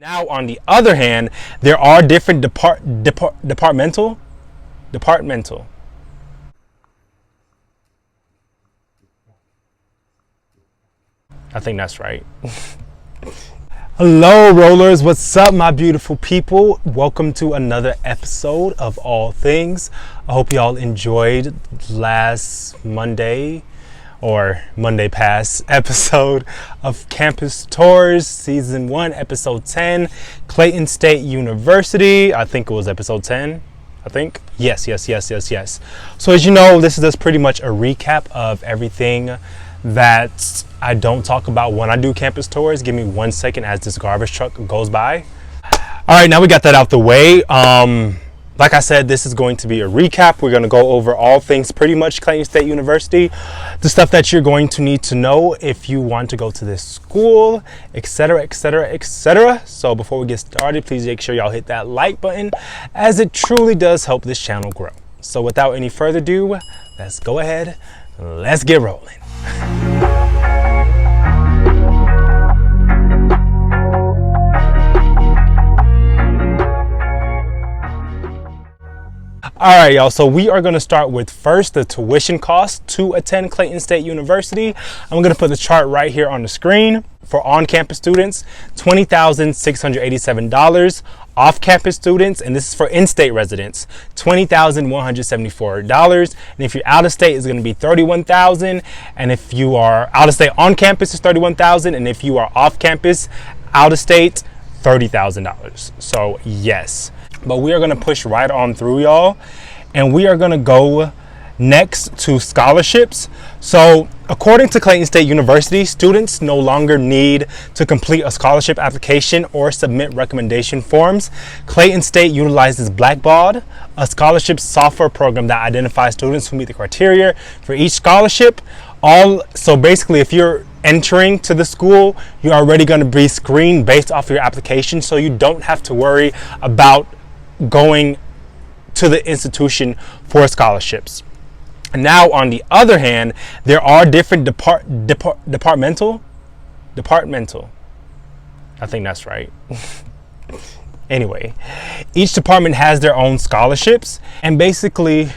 Now, on the other hand, there are different departmental. I think that's right. Hello, rollers. What's up, my beautiful people? Welcome to another episode of All Things. I hope y'all enjoyed last Monday or Monday past episode of Campus Tours, Season 1, Episode 10, Clayton State University. I think it was Episode 10. Yes. So as you know, this is just pretty much a recap of everything that I don't talk about when I do campus tours. Give me 1 second as this garbage truck goes by. All right, now we got that out the way. Like I said, this is going to be a recap. We're going to go over all things pretty much Clayton State University, the stuff that you're going to need to know if you want to go to this school, etc. So before we get started, please make sure y'all hit that like button, as it truly does help this channel grow. So without any further ado, let's go ahead, let's get rolling. All right, y'all, so we are going to start with first the tuition cost to attend Clayton State University. I'm going to put the chart right here on the screen. For on-campus students, $20,687. Off-campus students, and this is for in-state residents, $20,174. And if you're out of state, it's going to be $31,000. And if you are out of state on campus, it's $31,000. And if you are off campus, out of state, $30,000. So yes. But we are going to push right on through, y'all, and we are going to go next to scholarships. So according to Clayton State University, students no longer need to complete a scholarship application or submit recommendation forms. Clayton State utilizes Blackbaud, a scholarship software program that identifies students who meet the criteria for each scholarship. So basically, if you're entering to the school, you're already going to be screened based off your application, so you don't have to worry about going to the institution for scholarships. Now, on the other hand, there are different departmental. I think that's right. Anyway, each department has their own scholarships, and basically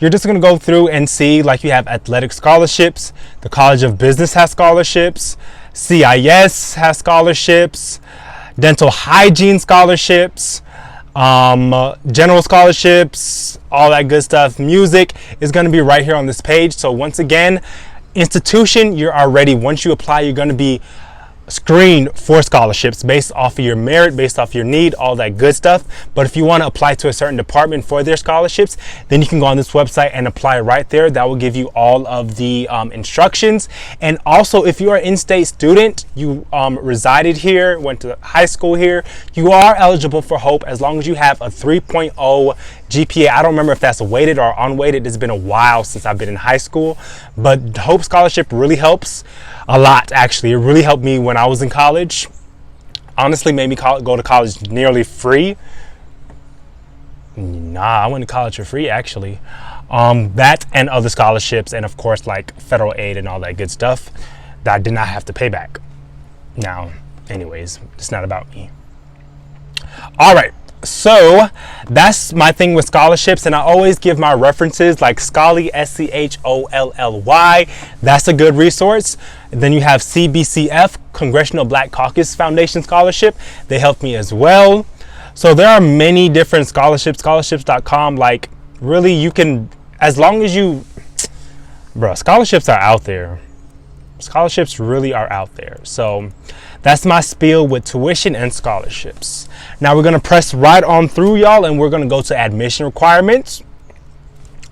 you're just going to go through and see, like, you have athletic scholarships, the College of Business has scholarships, CIS has scholarships, dental hygiene scholarships, general scholarships, all that good stuff. Music is going to be right here on this page. So once again, institution, you're already, once you apply, you're going to be screened for scholarships based off of your merit, based off your need, all that good stuff. But if you want to apply to a certain department for their scholarships, then you can go on this website and apply right there. That will give you all of the instructions. And also, if you are an in-state student, you resided here, went to high school here, you are eligible for HOPE as long as you have a 3.0 GPA. I don't remember if that's weighted or unweighted. It's been a while since I've been in high school, but HOPE scholarship really helps a lot. Actually, it really helped me when I was in college. Honestly, made me go to college nearly free. I went to college for free, actually. That and other scholarships, and of course, like federal aid and all that good stuff that I did not have to pay back. Now, anyways, it's not about me. All right. So that's my thing with scholarships, and I always give my references like Scholly, SCHOLLY. That's a good resource. And then you have CBCF, Congressional Black Caucus Foundation Scholarship. They helped me as well. So there are many different scholarships, scholarships.com. Like, really, you can, as long as you, scholarships are out there. Scholarships really are out there. So that's my spiel with tuition and scholarships. Now we're going to press right on through, y'all, and we're going to go to admission requirements.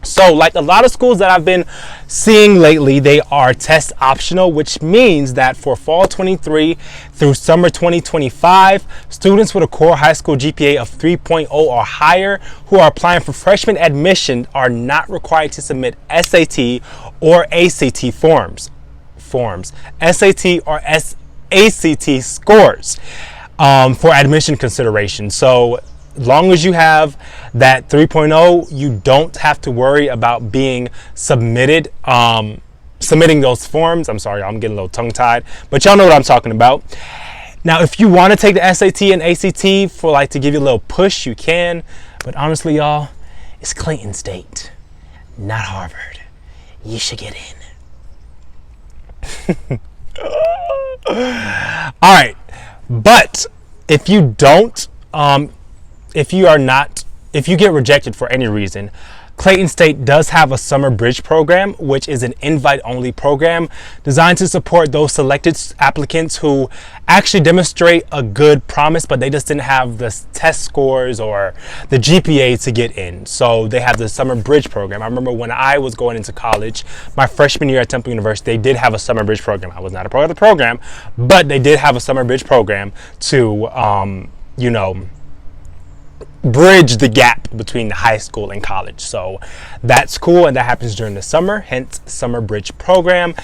So like a lot of schools that I've been seeing lately, they are test optional, which means that for fall 23 through summer 2025, students with a core high school GPA of 3.0 or higher who are applying for freshman admission are not required to submit SAT or ACT forms, SAT or ACT scores for admission consideration. So long as you have that 3.0, you don't have to worry about being submitting those forms. I'm sorry, I'm getting a little tongue-tied, but y'all know what I'm talking about. Now, if you want to take the SAT and ACT for like to give you a little push, you can. But honestly, y'all, it's Clayton State, not Harvard. You should get in. All right, but if you don't, if you get rejected for any reason, Clayton State does have a summer bridge program, which is an invite-only program designed to support those selected applicants who actually demonstrate a good promise, but they just didn't have the test scores or the GPA to get in. So they have the summer bridge program. I remember when I was going into college, my freshman year at Temple University, they did have a summer bridge program. I was not a part of the program, but they did have a summer bridge program to, bridge the gap between the high school and college. So that's cool, and that happens during the summer, hence summer bridge program.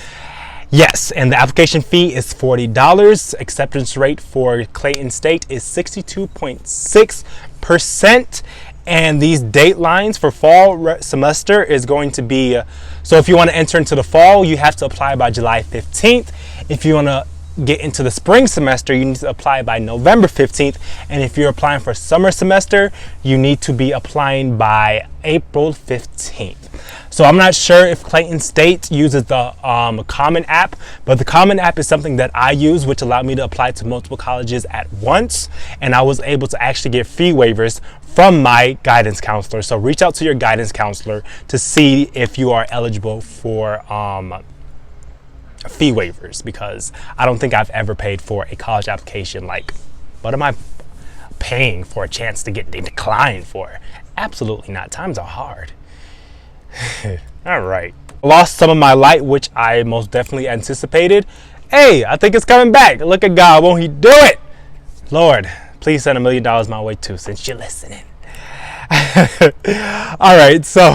Yes, and the application fee is $40. Acceptance rate for Clayton State is 62.6%. And these date lines for fall semester is going to be, so if you want to enter into the fall, you have to apply by July 15th. If you want to get into the spring semester, you need to apply by November 15th. And if you're applying for summer semester, you need to be applying by April 15th. So I'm not sure if Clayton State uses the Common App, but the Common App is something that I use, which allowed me to apply to multiple colleges at once. And I was able to actually get fee waivers from my guidance counselor. So reach out to your guidance counselor to see if you are eligible for fee waivers, because I don't think I've ever paid for a college application. Like, what am I paying for a chance to get declined for? Absolutely not. Times are hard. All right. I lost some of my light, which I most definitely anticipated. Hey, I think it's coming back. Look at God. Won't he do it? Lord, please send $1 million my way too, since you're listening. All right. So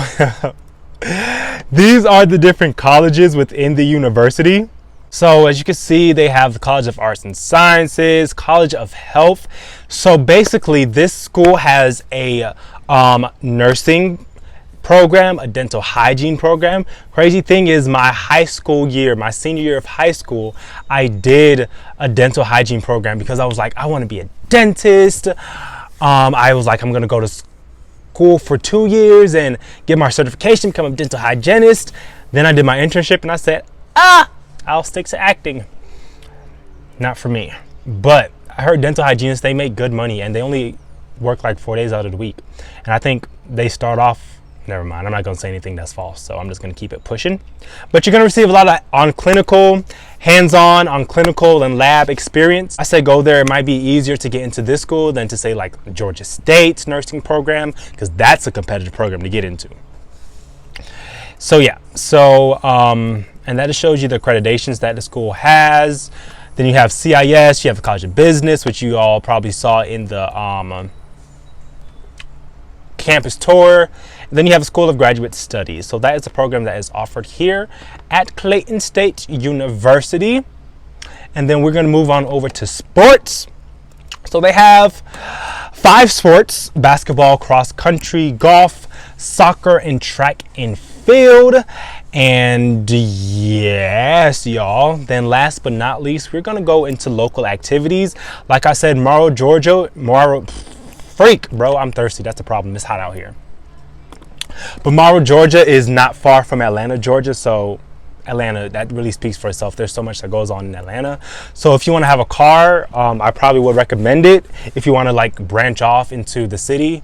these are the different colleges within the university. So as you can see, they have the College of Arts and Sciences, College of Health. So basically this school has a nursing program, a dental hygiene program. Crazy thing is, my high school year, my senior year of high school, I did a dental hygiene program because I was like, I want to be a dentist. I was like, I'm going to go to school for 2 years and get my certification, become a dental hygienist. Then I did my internship and I said, I'll stick to acting. Not for me. But I heard dental hygienists, they make good money and they only work like 4 days out of the week. And I think they start off, never mind, I'm not going to say anything that's false, so I'm just going to keep it pushing. But you're going to receive a lot of hands-on on clinical and lab experience. I say go there. It might be easier to get into this school than to say like Georgia State's nursing program, because that's a competitive program to get into. So yeah, and that just shows you the accreditations that the school has. Then you have CIS, you have the College of Business, which you all probably saw in the campus tour. And then you have a School of Graduate Studies. So that is a program that is offered here at Clayton State University. And then we're going to move on over to sports. So they have 5 sports: basketball, cross country, golf, soccer, and track and field. And yes, y'all, then last but not least, we're going to go into local activities. Like I said, freak, bro, I'm thirsty. That's the problem. It's hot out here. But Morrow, Georgia is not far from Atlanta, Georgia. So Atlanta, that really speaks for itself. There's so much that goes on in Atlanta. So if you want to have a car, I probably would recommend it. If you want to like branch off into the city,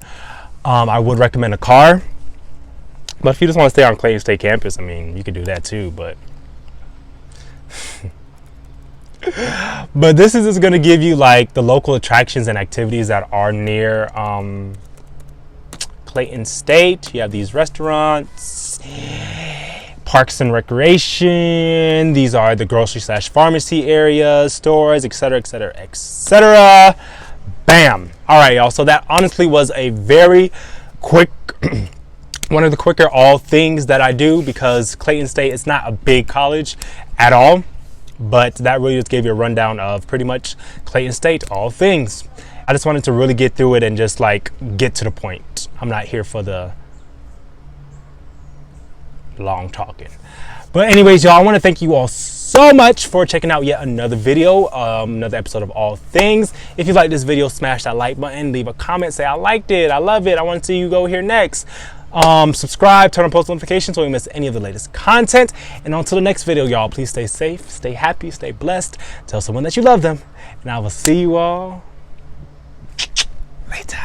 I would recommend a car. But if you just want to stay on Clayton State campus, I mean, you could do that too. But but this is just going to give you like the local attractions and activities that are near Clayton State. You have these restaurants, parks and recreation. These are the grocery / pharmacy areas, stores, etc., etc., etc. Bam. All right, y'all. So that honestly was a very quick one of the quicker all things that I do, because Clayton State is not a big college at all. But that really just gave you a rundown of pretty much Clayton State, all things. I just wanted to really get through it and just like get to the point. I'm not here for the long talking. But anyways, y'all, I want to thank you all so so much for checking out yet another video, another episode of All Things. If you like this video, smash that like button, leave a comment, say I liked it, I love it, I want to see you go here next. Subscribe, turn on post notifications so you don't miss any of the latest content. And until the next video, y'all, please stay safe, stay happy, stay blessed. Tell someone that you love them. And I will see you all later.